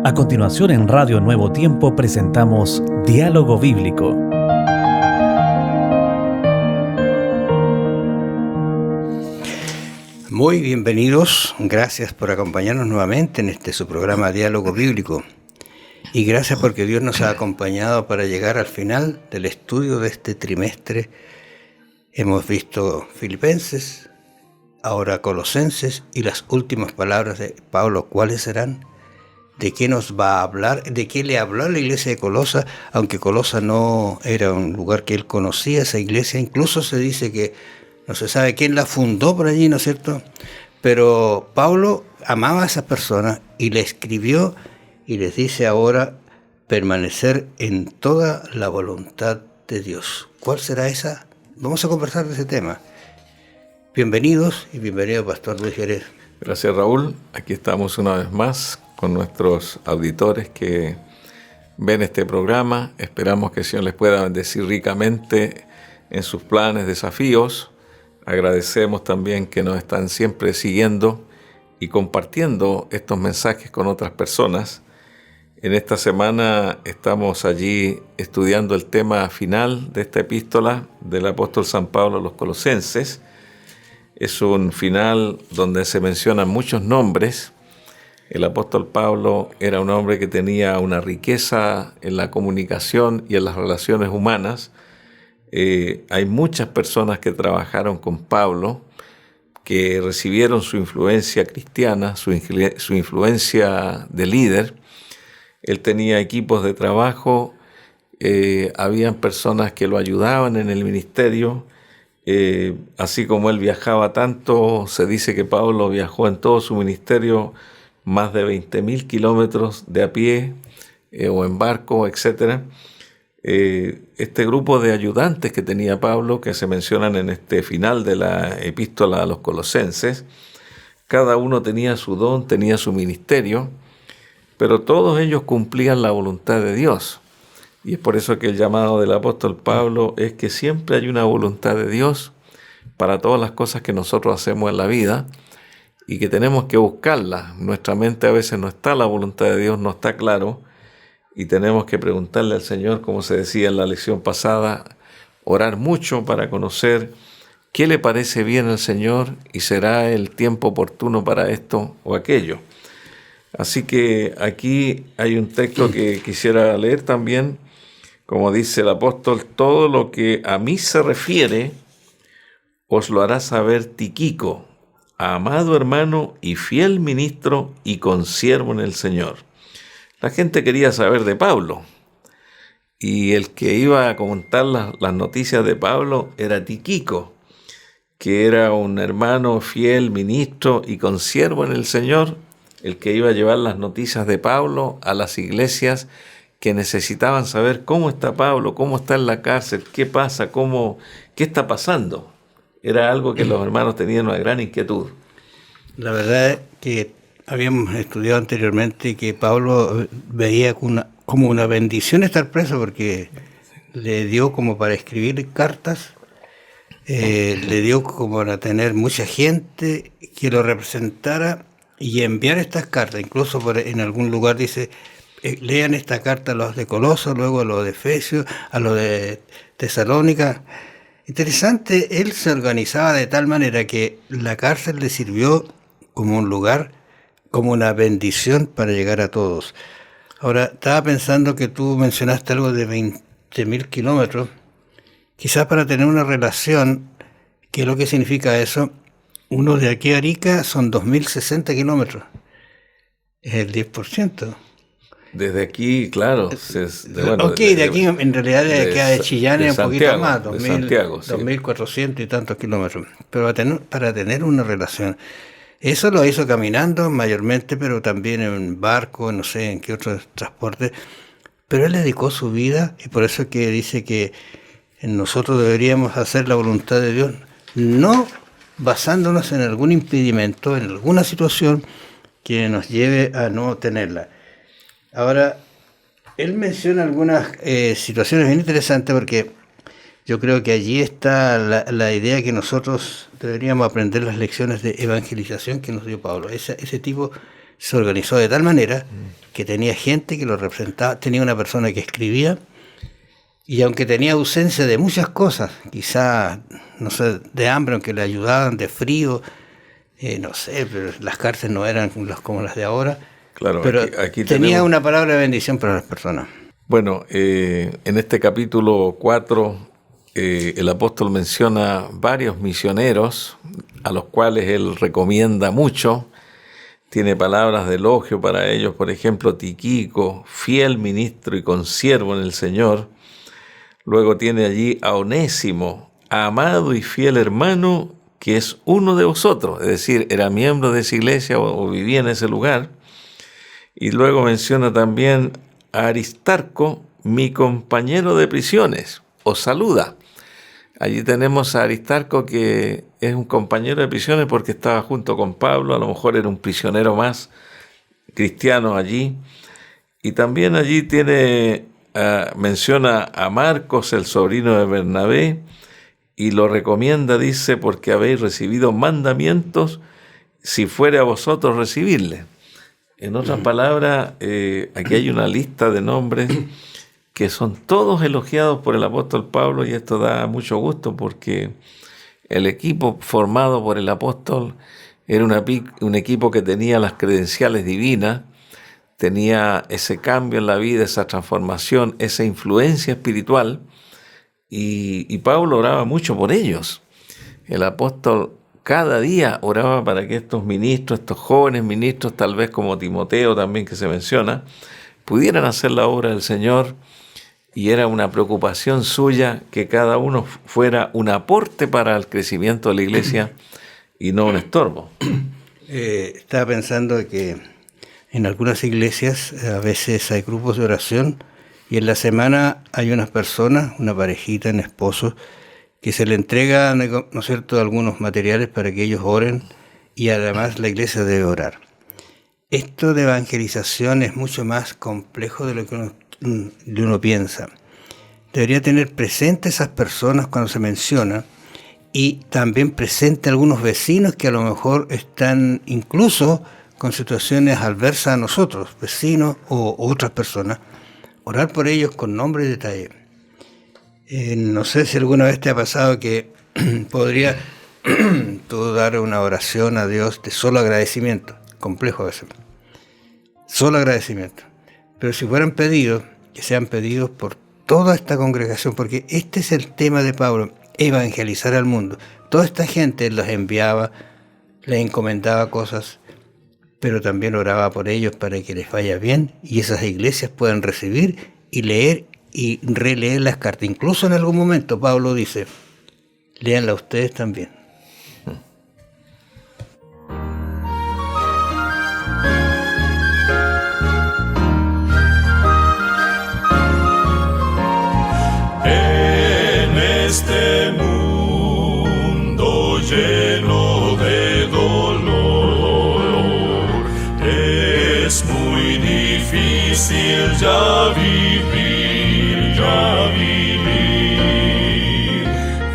A continuación en Radio Nuevo Tiempo presentamos Diálogo Bíblico. Muy bienvenidos, gracias por acompañarnos nuevamente en su programa Diálogo Bíblico. Y gracias porque Dios nos ha acompañado para llegar al final del estudio de este trimestre. Hemos visto Filipenses, ahora Colosenses y las últimas palabras de Pablo. ¿Cuáles serán? ¿De qué nos va a hablar? ¿De qué le habló a la iglesia de Colosa? Aunque Colosa no era un lugar que él conocía, esa iglesia. Incluso se dice que no se sabe quién la fundó por allí, ¿no es cierto? Pero Pablo amaba a esas personas y le escribió y les dice ahora permanecer en toda la voluntad de Dios. ¿Cuál será esa? Vamos a conversar de ese tema. Bienvenidos y bienvenido Pastor Luis Jerez. Gracias, Raúl. Aquí estamos una vez más con nuestros auditores que ven este programa. Esperamos que el Señor les pueda bendecir ricamente en sus planes, desafíos. Agradecemos también que nos están siempre siguiendo y compartiendo estos mensajes con otras personas. En esta semana estamos allí estudiando el tema final de esta epístola del apóstol San Pablo a los Colosenses. Es un final donde se mencionan muchos nombres. El apóstol Pablo era un hombre que tenía una riqueza en la comunicación y en las relaciones humanas. Hay muchas personas que trabajaron con Pablo, que recibieron su influencia cristiana, su influencia de líder. Él tenía equipos de trabajo, habían personas que lo ayudaban en el ministerio. Así como él viajaba tanto, se dice que Pablo viajó en todo su ministerio más de 20.000 kilómetros de a pie o en barco, etc. Este grupo de ayudantes que tenía Pablo, que se mencionan en este final de la epístola a los Colosenses, cada uno tenía su don, tenía su ministerio, pero todos ellos cumplían la voluntad de Dios. Y es por eso que el llamado del apóstol Pablo es que siempre hay una voluntad de Dios para todas las cosas que nosotros hacemos en la vida y que tenemos que buscarla. Nuestra mente a veces no está la voluntad de Dios, no está claro, y tenemos que preguntarle al Señor, como se decía en la lección pasada, orar mucho para conocer qué le parece bien al Señor y será el tiempo oportuno para esto o aquello. Así que aquí hay un texto que quisiera leer también, como dice el apóstol: todo lo que a mí se refiere os lo hará saber Tíquico, amado hermano y fiel ministro y consiervo en el Señor. La gente quería saber de Pablo, y el que iba a comentar las noticias de Pablo era Tíquico, que era un hermano fiel, ministro y consiervo en el Señor, el que iba a llevar las noticias de Pablo a las iglesias que necesitaban saber cómo está Pablo, cómo está en la cárcel, qué pasa, qué está pasando. Era algo que los hermanos tenían una gran inquietud. La verdad es que habíamos estudiado anteriormente que Pablo veía como una bendición estar preso, porque le dio como para escribir cartas, le dio como para tener mucha gente que lo representara y enviar estas cartas. Incluso en algún lugar dice, lean esta carta a los de Coloso, luego a los de Efesios, a los de Tesalónica. Interesante, él se organizaba de tal manera que la cárcel le sirvió como un lugar, como una bendición para llegar a todos. Ahora, estaba pensando que tú mencionaste algo de 20.000 kilómetros, quizás para tener una relación. ¿Qué es lo que significa eso? Uno de aquí a Arica son 2.060 kilómetros, es el 10%. Desde aquí, claro. De aquí en realidad queda de Chillán es un poquito más, 2.400 y tantos kilómetros. Pero para tener una relación. Eso lo hizo caminando mayormente, pero también en barco, no sé en qué otro transporte. Pero él dedicó su vida, y por eso es que dice que nosotros deberíamos hacer la voluntad de Dios, no basándonos en algún impedimento, en alguna situación que nos lleve a no tenerla. Ahora, él menciona algunas situaciones bien interesantes, porque yo creo que allí está la idea que nosotros deberíamos aprender las lecciones de evangelización que nos dio Pablo. Ese tipo se organizó de tal manera que tenía gente que lo representaba, tenía una persona que escribía, y aunque tenía ausencia de muchas cosas, quizá, no sé, de hambre, aunque le ayudaban, de frío, no sé, pero las cárceles no eran como las de ahora, Claro, pero aquí tenía tenemos una palabra de bendición para las personas. Bueno, en este capítulo 4, el apóstol menciona varios misioneros a los cuales él recomienda mucho. Tiene palabras de elogio para ellos, por ejemplo, Tíquico, fiel ministro y consiervo en el Señor. Luego tiene allí a Onésimo, amado y fiel hermano, que es uno de vosotros, es decir, era miembro de esa iglesia o vivía en ese lugar. Y luego menciona también a Aristarco, mi compañero de prisiones, os saluda. Allí tenemos a Aristarco, que es un compañero de prisiones porque estaba junto con Pablo, a lo mejor era un prisionero más cristiano allí. Y también allí menciona a Marcos, el sobrino de Bernabé, y lo recomienda, dice, porque habéis recibido mandamientos, si fuere a vosotros recibirle. En otras palabras, aquí hay una lista de nombres que son todos elogiados por el apóstol Pablo, y esto da mucho gusto porque el equipo formado por el apóstol era un equipo que tenía las credenciales divinas, tenía ese cambio en la vida, esa transformación, esa influencia espiritual, y Pablo oraba mucho por ellos. El apóstol cada día oraba para que estos ministros, estos jóvenes ministros, tal vez como Timoteo también que se menciona, pudieran hacer la obra del Señor, y era una preocupación suya que cada uno fuera un aporte para el crecimiento de la iglesia y no un estorbo. Estaba pensando que en algunas iglesias a veces hay grupos de oración, y en la semana hay unas personas, una parejita, un esposo, que se le entregan, ¿no es cierto?, algunos materiales para que ellos oren, y además la iglesia debe orar. Esto de evangelización es mucho más complejo de lo que uno piensa. Debería tener presente esas personas cuando se menciona, y también presente algunos vecinos que a lo mejor están incluso con situaciones adversas a nosotros, vecinos o otras personas. Orar por ellos con nombre y detalle. No sé si alguna vez te ha pasado que podría tú dar una oración a Dios de solo agradecimiento, complejo a veces, solo agradecimiento, pero si fueran pedidos, que sean pedidos por toda esta congregación, porque este es el tema de Pablo, evangelizar al mundo. Toda esta gente los enviaba, les encomendaba cosas, pero también oraba por ellos para que les vaya bien, y esas iglesias puedan recibir y leer y releer las cartas. Incluso en algún momento Pablo dice, léanla ustedes también. En este mundo lleno de dolor, es muy difícil ya vivir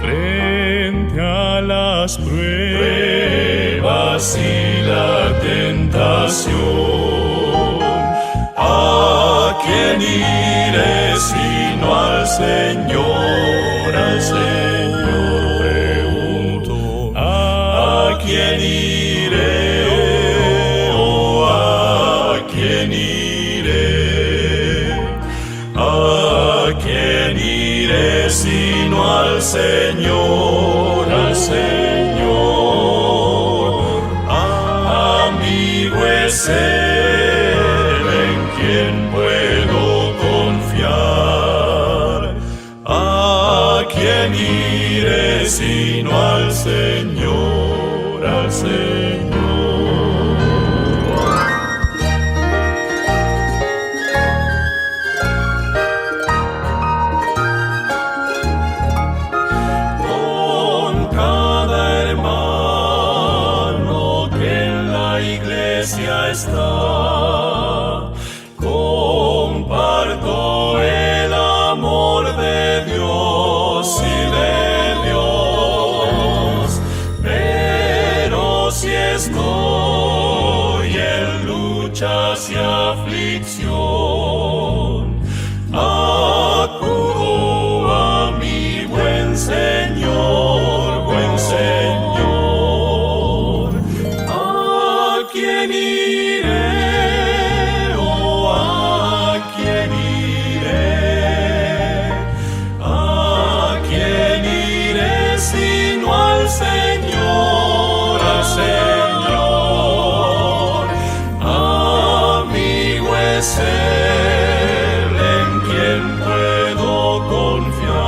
frente a las pruebas y la tentación. ¿A quién iré sino al Señor? Al Señor pregunto. ¿A quién iré? Oh, ¿a quién iré? ¿A quién iré sino al Señor? Al Señor. Amigo es Él en quien puedo confiar. ¿A quién iré sino al Señor? Al Señor. Está. Comparto el amor de Dios y de Dios, pero si estoy en lucha luchas y aflicción. Acudo a mi buen Señor, buen Señor. ¿A quién iré? Oh, ¿a quién iré? ¿A quién iré sino al Señor, al Señor? Amigo es Él en quien puedo confiar.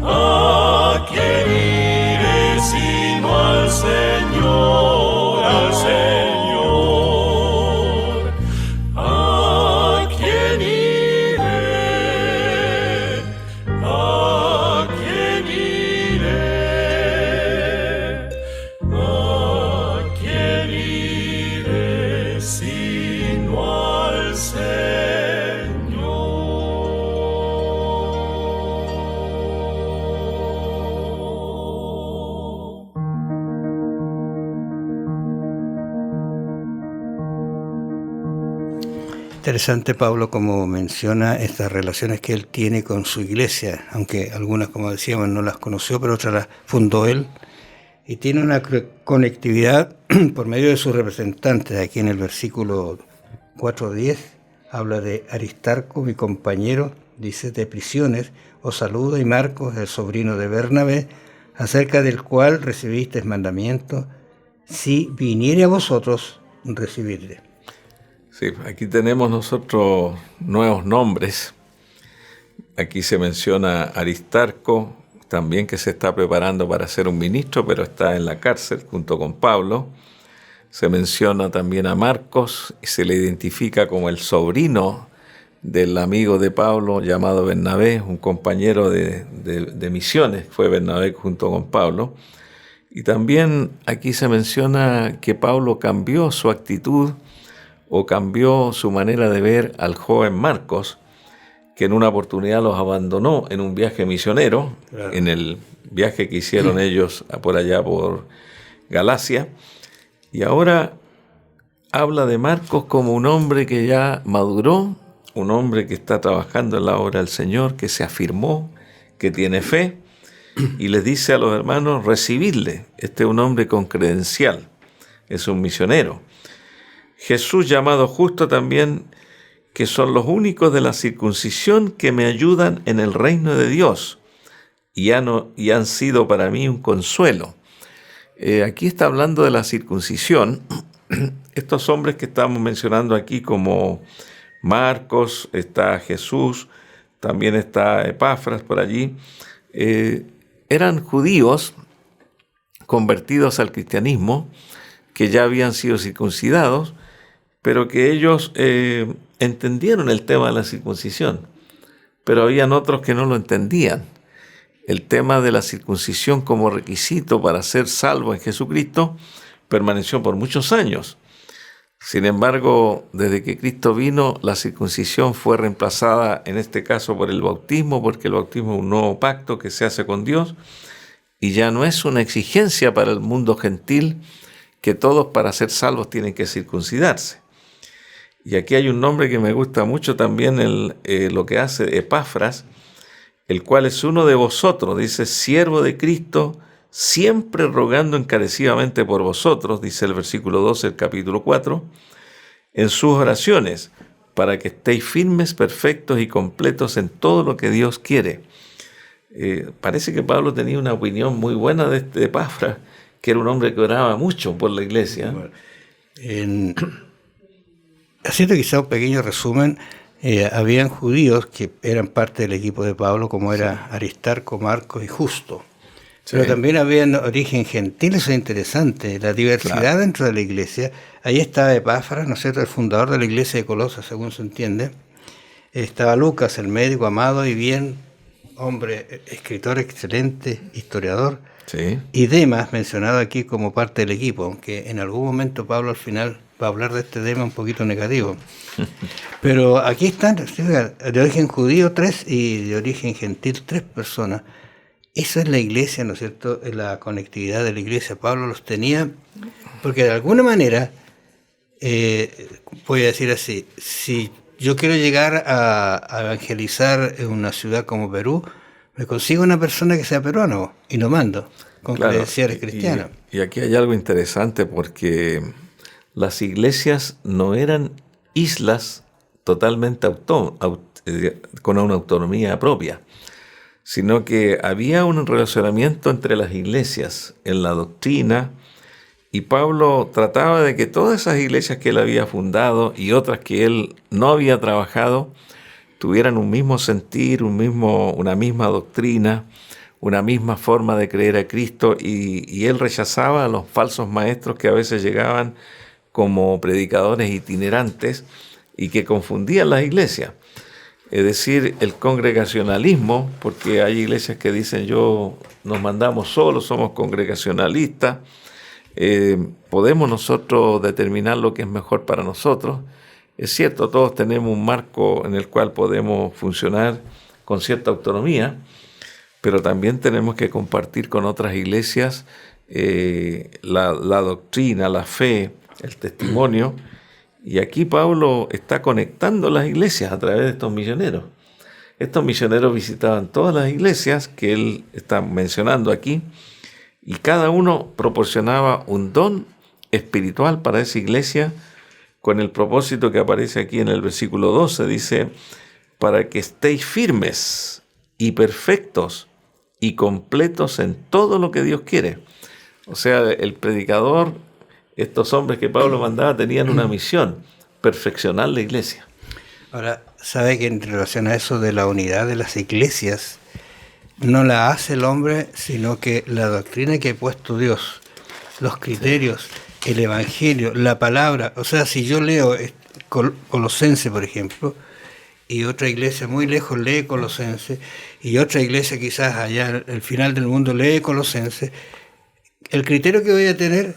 ¿A quién iré sino al Señor, al Señor? ¿A quién iré? ¿A quién iré? ¿A quién iré sino al Señor? Interesante, Pablo, como menciona estas relaciones que él tiene con su iglesia, aunque algunas, como decíamos, no las conoció, pero otras las fundó él, y tiene una conectividad por medio de sus representantes. Aquí en el versículo 4:10 habla de Aristarco, mi compañero, dice, de prisiones, os saludo, y Marcos, el sobrino de Bernabé, acerca del cual recibisteis mandamiento, si viniere a vosotros, recibidle. Sí, aquí tenemos nosotros nuevos nombres. Aquí se menciona Aristarco, también que se está preparando para ser un ministro, pero está en la cárcel junto con Pablo. Se menciona también a Marcos y se le identifica como el sobrino del amigo de Pablo llamado Bernabé, un compañero de misiones, fue Bernabé junto con Pablo. Y también aquí se menciona que Pablo cambió su actitud o cambió su manera de ver al joven Marcos, que en una oportunidad los abandonó en un viaje misionero, claro, en el viaje que hicieron ellos por allá por Galacia, y ahora habla de Marcos como un hombre que ya maduró, un hombre que está trabajando en la obra del Señor, que se afirmó, que tiene fe, y les dice a los hermanos, recibidle. Este es un hombre con credencial, es un misionero. Jesús llamado justo también, que son los únicos de la circuncisión que me ayudan en el reino de Dios y han sido para mí un consuelo. Aquí está hablando de la circuncisión. Estos hombres que estamos mencionando aquí como Marcos, está Jesús, también está Epafras por allí, eran judíos convertidos al cristianismo, que ya habían sido circuncidados, pero que ellos entendieron el tema de la circuncisión, pero habían otros que no lo entendían. El tema de la circuncisión como requisito para ser salvo en Jesucristo permaneció por muchos años. Sin embargo, desde que Cristo vino, la circuncisión fue reemplazada, en este caso, por el bautismo, porque el bautismo es un nuevo pacto que se hace con Dios, y ya no es una exigencia para el mundo gentil que todos para ser salvos tienen que circuncidarse. Y aquí hay un nombre que me gusta mucho también, lo que hace Epafras, el cual es uno de vosotros, dice, siervo de Cristo, siempre rogando encarecidamente por vosotros, dice el versículo 12 del capítulo 4, en sus oraciones, para que estéis firmes, perfectos y completos en todo lo que Dios quiere. Parece que Pablo tenía una opinión muy buena de Epafras, que era un hombre que oraba mucho por la iglesia. Bueno, haciendo quizá un pequeño resumen, habían judíos que eran parte del equipo de Pablo, como era Aristarco, Marcos y Justo. Sí. Pero también habían origen gentil, eso es interesante, la diversidad, claro, dentro de la iglesia. Ahí estaba Epafras, ¿no es cierto?, el fundador de la iglesia de Colosas, según se entiende. Estaba Lucas, el médico amado y bien, hombre, escritor excelente, historiador. Sí. Y Demas, mencionado aquí como parte del equipo, aunque en algún momento Pablo al final va a hablar de este Demas un poquito negativo. Pero aquí están, de origen judío 3 y de origen gentil 3 personas. Esa es la iglesia, ¿no es cierto?, la conectividad de la iglesia. Pablo los tenía porque de alguna manera voy a decir así, si yo quiero llegar a evangelizar en una ciudad como Perú, me consigo una persona que sea peruano y lo mando con Claro, credenciales cristianas. y aquí hay algo interesante porque las iglesias no eran islas totalmente con una autonomía propia, sino que había un relacionamiento entre las iglesias en la doctrina, y Pablo trataba de que todas esas iglesias que él había fundado y otras que él no había trabajado tuvieran un mismo sentir, una misma doctrina, una misma forma de creer a Cristo, y él rechazaba a los falsos maestros que a veces llegaban como predicadores itinerantes y que confundían las iglesias. Es decir, el congregacionalismo, porque hay iglesias que dicen nos mandamos solos, somos congregacionalistas, podemos nosotros determinar lo que es mejor para nosotros. Es cierto, todos tenemos un marco en el cual podemos funcionar con cierta autonomía, pero también tenemos que compartir con otras iglesias la doctrina, la fe, el testimonio. Y aquí Pablo está conectando las iglesias a través de estos misioneros. Estos misioneros visitaban todas las iglesias que él está mencionando aquí, y cada uno proporcionaba un don espiritual para esa iglesia, con el propósito que aparece aquí en el versículo 12, dice, para que estéis firmes y perfectos y completos en todo lo que Dios quiere. O sea, el predicador, estos hombres que Pablo mandaba, tenían una misión: perfeccionar la iglesia. Ahora, sabe que en relación a eso de la unidad de las iglesias, no la hace el hombre, sino que la doctrina que ha puesto Dios, los criterios, el evangelio, la palabra. O sea, si yo leo Colosense, por ejemplo, y otra iglesia muy lejos lee Colosense, y otra iglesia quizás allá al final del mundo lee Colosense, el criterio que voy a tener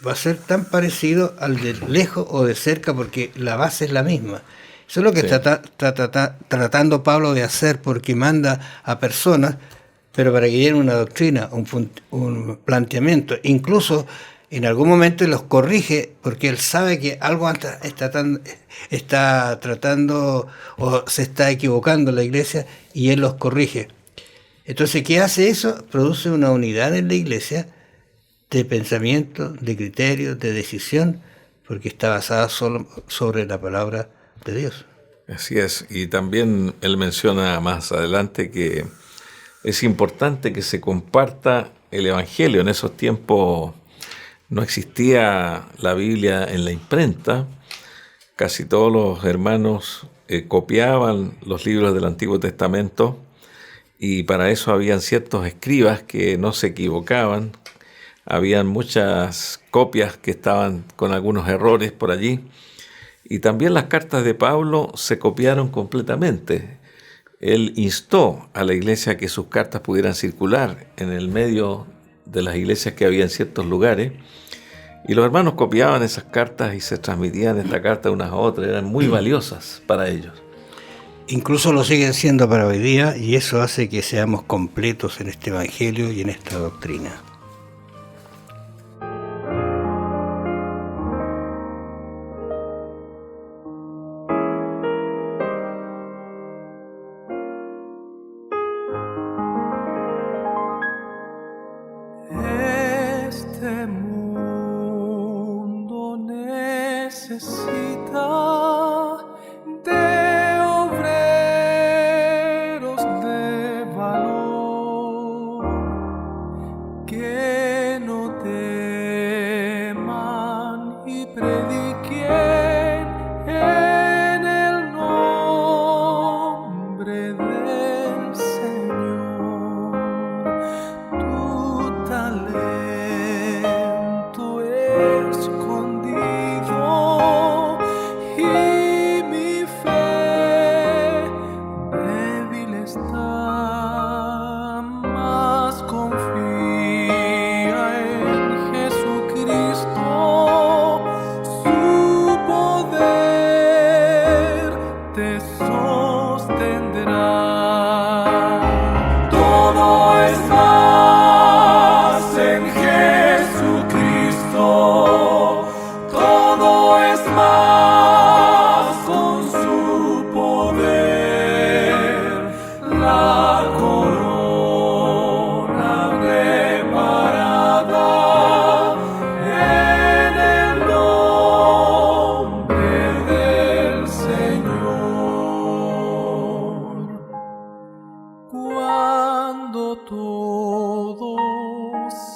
va a ser tan parecido al de lejos o de cerca, porque la base es la misma. Eso es lo que está tratando Pablo de hacer, porque manda a personas, pero para que lleven una doctrina, un planteamiento. Incluso en algún momento los corrige, porque él sabe que algo está tratando o se está equivocando la iglesia, y él los corrige. Entonces, ¿qué hace eso? Produce una unidad en la iglesia de pensamiento, de criterio, de decisión, porque está basada solo sobre la palabra de Dios. Así es, y también él menciona más adelante que es importante que se comparta el Evangelio. En esos tiempos no existía la Biblia en la imprenta, casi todos los hermanos copiaban los libros del Antiguo Testamento, y para eso habían ciertos escribas que no se equivocaban. Habían muchas copias que estaban con algunos errores por allí. Y también las cartas de Pablo se copiaron completamente. Él instó a la iglesia a que sus cartas pudieran circular en el medio de las iglesias que había en ciertos lugares. Y los hermanos copiaban esas cartas y se transmitían esta carta unas a otras. Eran muy valiosas para ellos. Incluso lo siguen siendo para hoy día, y eso hace que seamos completos en este evangelio y en esta doctrina. Este mundo necesita de obreros de valor que no teman y prediquen en el nombre del Señor. Tu talento escondido y mi fe débil está, mas confía en Jesucristo, su todo es más con su poder, la corona preparada en el nombre del Señor. Cuando todo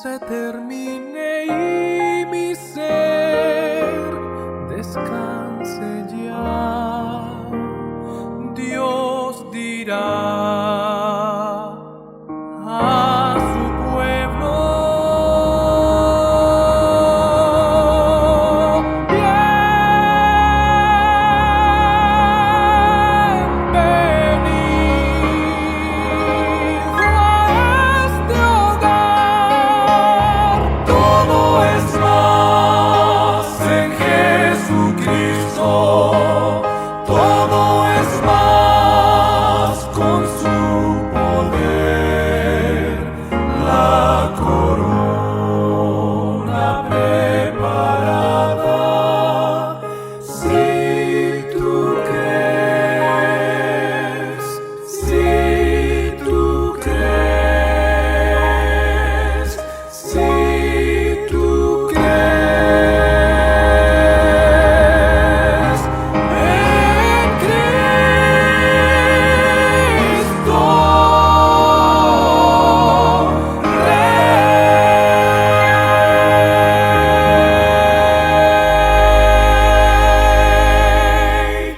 se termine y mi ser descanse ya, Dios dirá a su pueblo: bienvenido a este hogar. Todo es más en Jesucristo, todo es más con su poder, la corona preparada. Si tú crees, si tú crees, si tú crees en Cristo Rey.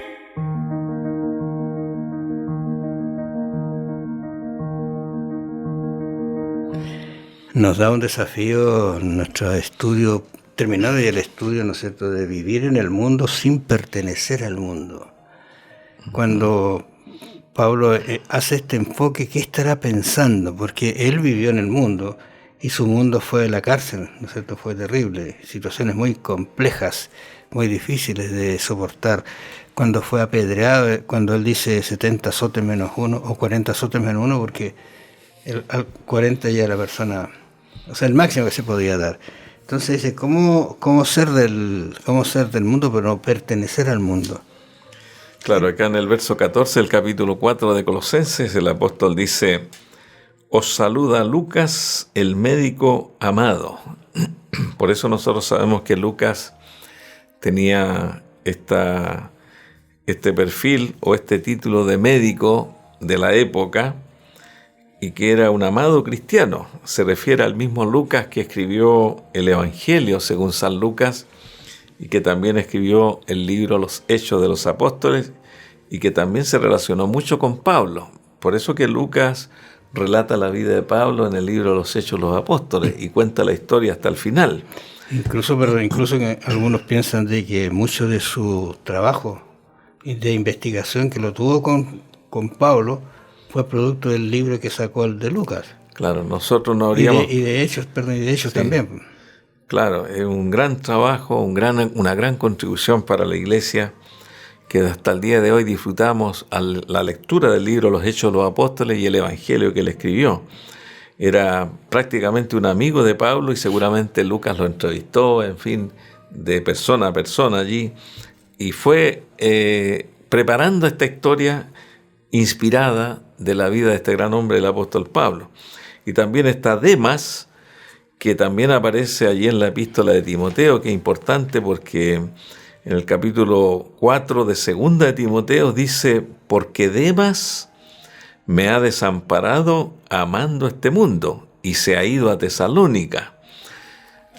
Nos da un desafío nuestro estudio, terminado ya el estudio, ¿no es cierto?, de vivir en el mundo sin pertenecer al mundo. Cuando Pablo hace este enfoque, ¿qué estará pensando? Porque él vivió en el mundo y su mundo fue la cárcel, ¿no es cierto?, fue terrible, situaciones muy complejas, muy difíciles de soportar. Cuando fue apedreado, cuando él dice 70 azotes menos uno o 40 azotes menos uno, porque al 40 ya la persona, o sea, el máximo que se podía dar. Entonces dice, ¿cómo ser del mundo pero no pertenecer al mundo? Claro, acá en el verso 14 del capítulo 4 de Colosenses, el apóstol dice: os saluda Lucas, el médico amado. Por eso nosotros sabemos que Lucas tenía este perfil o este título de médico de la época, y que era un amado cristiano. Se refiere al mismo Lucas que escribió el Evangelio según San Lucas, y que también escribió el libro Los Hechos de los Apóstoles, y que también se relacionó mucho con Pablo. Por eso que Lucas relata la vida de Pablo en el libro Los Hechos de los Apóstoles y cuenta la historia hasta el final. Incluso que algunos piensan de que mucho de su trabajo y de investigación que lo tuvo con Pablo fue producto del libro que sacó el de Lucas. Claro, nosotros no habríamos... Y de Hechos Sí. también. Claro, es un gran trabajo, una gran contribución para la Iglesia, que hasta el día de hoy disfrutamos la lectura del libro Los Hechos de los Apóstoles y el Evangelio que él escribió. Era prácticamente un amigo de Pablo y seguramente Lucas lo entrevistó, en fin, de persona a persona allí, y fue preparando esta historia inspirada de la vida de este gran hombre, el apóstol Pablo. Y también está Demas, que también aparece allí en la epístola de Timoteo, que es importante porque en el capítulo 4 de segunda de Timoteo dice: porque Demas me ha desamparado amando este mundo y se ha ido a Tesalónica.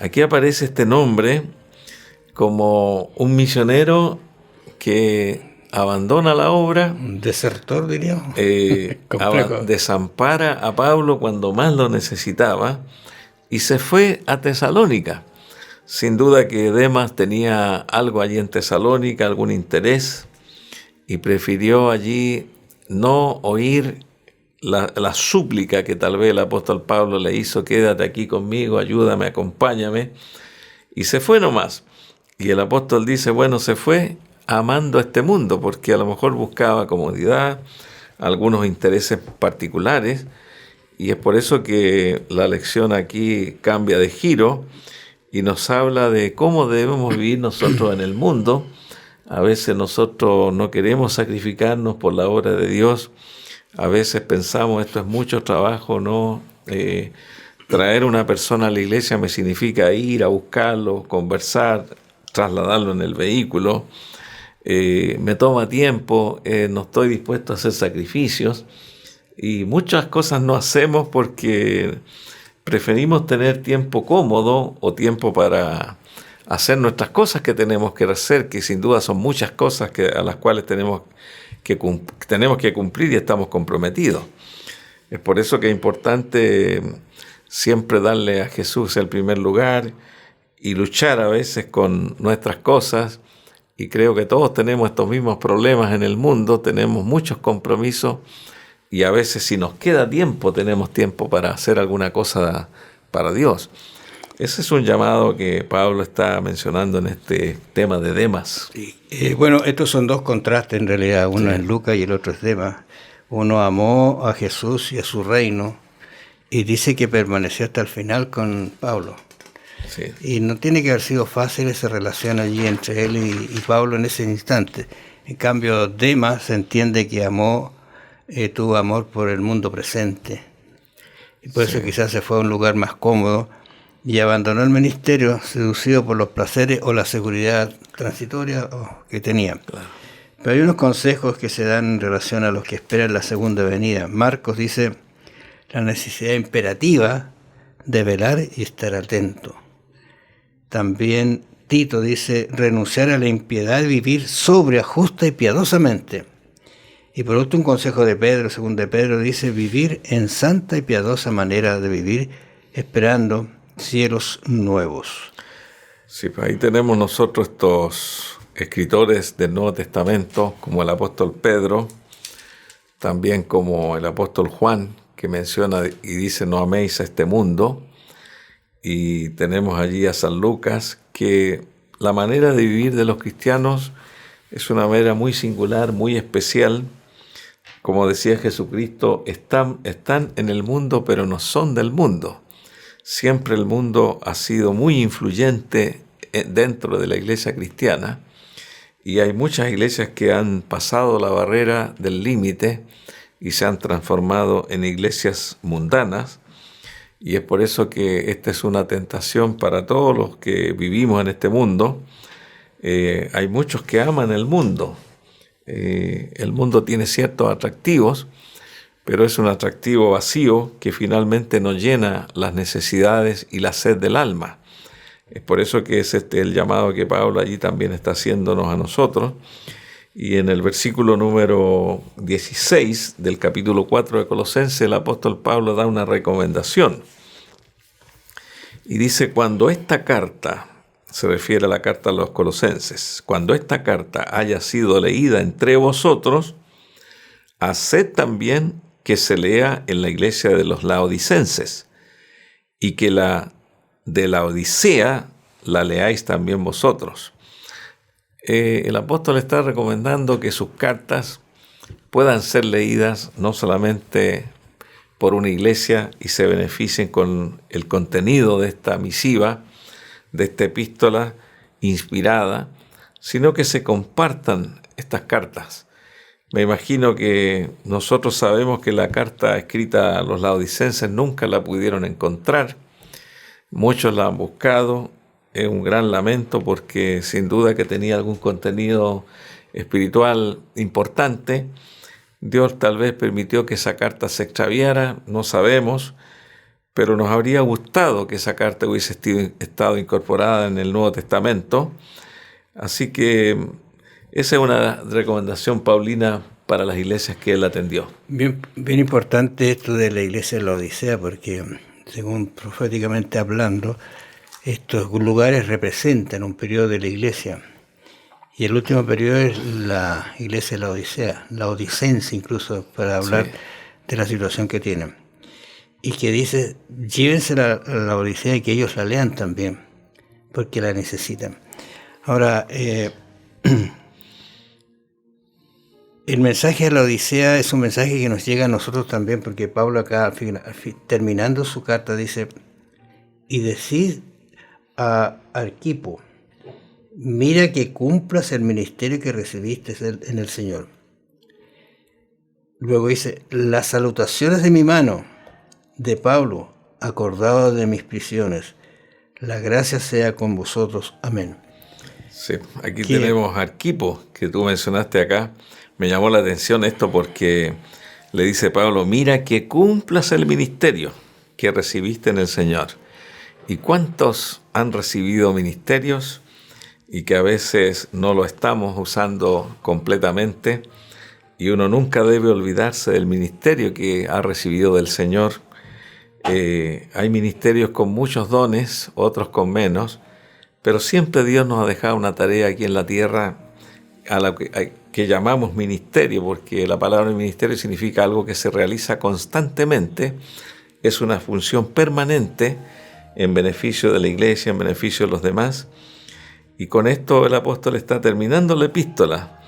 Aquí aparece este nombre como un misionero que abandona la obra, Un desertor, diríamos. desampara a Pablo cuando más lo necesitaba y se fue a Tesalónica. Sin duda que Demas tenía algo allí en Tesalónica, algún interés, y prefirió allí no oír la súplica que tal vez el apóstol Pablo le hizo: quédate aquí conmigo, ayúdame, acompáñame, y se fue nomás. Y el apóstol dice, bueno, se fue amando a este mundo, porque a lo mejor buscaba comodidad, algunos intereses particulares, y es por eso que la lección aquí cambia de giro, y nos habla de cómo debemos vivir nosotros en el mundo. A veces nosotros no queremos sacrificarnos por la obra de Dios. A veces pensamos, esto es mucho trabajo, ¿no? Traer una persona a la iglesia me significa ir a buscarlo, conversar, trasladarlo en el vehículo. Me toma tiempo, no estoy dispuesto a hacer sacrificios. Y muchas cosas no hacemos porque preferimos tener tiempo cómodo o tiempo para hacer nuestras cosas que tenemos que hacer, que sin duda son muchas cosas a las cuales tenemos que cumplir y estamos comprometidos. Es por eso que es importante siempre darle a Jesús el primer lugar y luchar a veces con nuestras cosas. Y creo que todos tenemos estos mismos problemas en el mundo, tenemos muchos compromisos y a veces si nos queda tiempo, tenemos tiempo para hacer alguna cosa para Dios. Ese es un llamado que Pablo está mencionando en este tema de Demas. Sí. Bueno, estos son dos contrastes en realidad, uno es Lucas y el otro es Demas. Uno amó a Jesús y a su reino y dice que permaneció hasta el final con Pablo. Sí. Y no tiene que haber sido fácil esa relación allí entre él y Pablo en ese instante. En cambio, Demas se entiende que tuvo amor por el mundo presente. Y por eso quizás se fue a un lugar más cómodo y abandonó el ministerio seducido por los placeres o la seguridad transitoria que tenía. Claro. Pero hay unos consejos que se dan en relación a los que esperan la segunda venida. Marcos dice la necesidad imperativa de velar y estar atento. También Tito dice renunciar a la impiedad y vivir sobria, justa y piadosamente. Y por último un consejo de Pedro, según de Pedro, dice vivir en santa y piadosa manera de vivir, esperando cielos nuevos. Sí, pues ahí tenemos nosotros estos escritores del Nuevo Testamento, como el apóstol Pedro, también como el apóstol Juan, que menciona y dice no améis a este mundo. Y tenemos allí a San Lucas, que la manera de vivir de los cristianos es una manera muy singular, muy especial. Como decía Jesucristo, están en el mundo, pero no son del mundo. Siempre el mundo ha sido muy influyente dentro de la iglesia cristiana y hay muchas iglesias que han pasado la barrera del límite y se han transformado en iglesias mundanas. Y es por eso que esta es una tentación para todos los que vivimos en este mundo. Hay muchos que aman el mundo. El mundo tiene ciertos atractivos, pero es un atractivo vacío que finalmente no llena las necesidades y la sed del alma. Es por eso que es el llamado que Pablo allí también está haciéndonos a nosotros. Y en el versículo número 16 del capítulo 4 de Colosenses, el apóstol Pablo da una recomendación. Y dice, cuando esta carta, se refiere a la carta a los Colosenses, cuando esta carta haya sido leída entre vosotros, haced también que se lea en la iglesia de los laodicenses, y que la de la Odisea la leáis también vosotros. El apóstol está recomendando que sus cartas puedan ser leídas no solamente por una iglesia y se beneficien con el contenido de esta misiva, de esta epístola inspirada, sino que se compartan estas cartas. Me imagino que nosotros sabemos que la carta escrita a los laodicenses nunca la pudieron encontrar. Muchos la han buscado. Es un gran lamento porque sin duda que tenía algún contenido espiritual importante. Dios tal vez permitió que esa carta se extraviara, no sabemos, pero nos habría gustado que esa carta hubiese estado incorporada en el Nuevo Testamento. Así que esa es una recomendación paulina para las iglesias que él atendió. Bien importante esto de la iglesia de la Odisea, porque según proféticamente hablando, estos lugares representan un periodo de la iglesia. Y el último periodo es la iglesia de la Odisea, la odicense incluso, para hablar de la situación que tienen. Y que dice, llévense la Odisea y que ellos la lean también, porque la necesitan. Ahora, el mensaje de la Odisea es un mensaje que nos llega a nosotros también, porque Pablo acá, terminando su carta, dice, y decid a Arquipo: mira que cumplas el ministerio que recibiste en el Señor. Luego dice: las salutaciones de mi mano, de Pablo, acordado de mis prisiones. La gracia sea con vosotros. Amén. Sí, aquí tenemos a Arquipo, que tú mencionaste acá. Me llamó la atención esto porque le dice Pablo: mira que cumplas el ministerio que recibiste en el Señor. ¿Y cuántos han recibido ministerios y que a veces no lo estamos usando completamente? Y uno nunca debe olvidarse del ministerio que ha recibido del Señor. Hay ministerios con muchos dones, otros con menos, pero siempre Dios nos ha dejado una tarea aquí en la tierra a la que llamamos ministerio, porque la palabra ministerio significa algo que se realiza constantemente, es una función permanente en beneficio de la iglesia, en beneficio de los demás. Y con esto el apóstol está terminando la epístola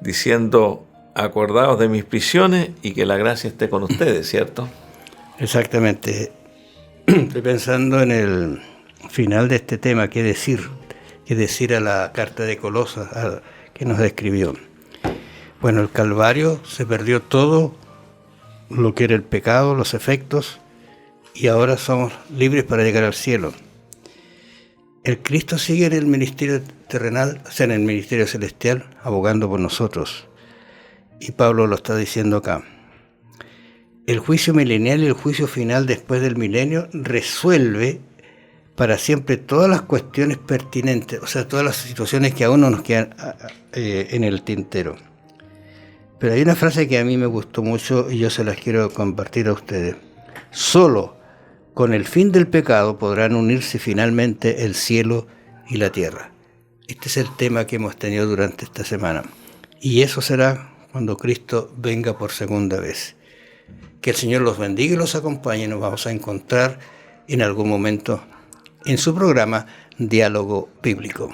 diciendo: acordaos de mis prisiones y que la gracia esté con ustedes, ¿cierto? Exactamente. Estoy pensando en el final de este tema: qué decir a la carta de Colosas que nos describió. Bueno, el Calvario se perdió todo lo que era el pecado, los efectos, y ahora somos libres para llegar al cielo. El Cristo sigue en el ministerio terrenal, o sea, en el ministerio celestial, abogando por nosotros. Y Pablo lo está diciendo acá. El juicio milenial y el juicio final después del milenio resuelve para siempre todas las cuestiones pertinentes, o sea, todas las situaciones que aún no nos quedan en el tintero. Pero hay una frase que a mí me gustó mucho y yo se las quiero compartir a ustedes. Solo con el fin del pecado podrán unirse finalmente el cielo y la tierra. Este es el tema que hemos tenido durante esta semana. Y eso será cuando Cristo venga por segunda vez. Que el Señor los bendiga y los acompañe. Nos vamos a encontrar en algún momento en su programa Diálogo Bíblico.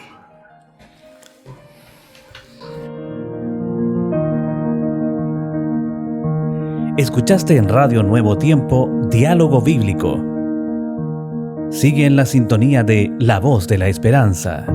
Escuchaste en Radio Nuevo Tiempo Diálogo Bíblico. Sigue en la sintonía de La Voz de la Esperanza.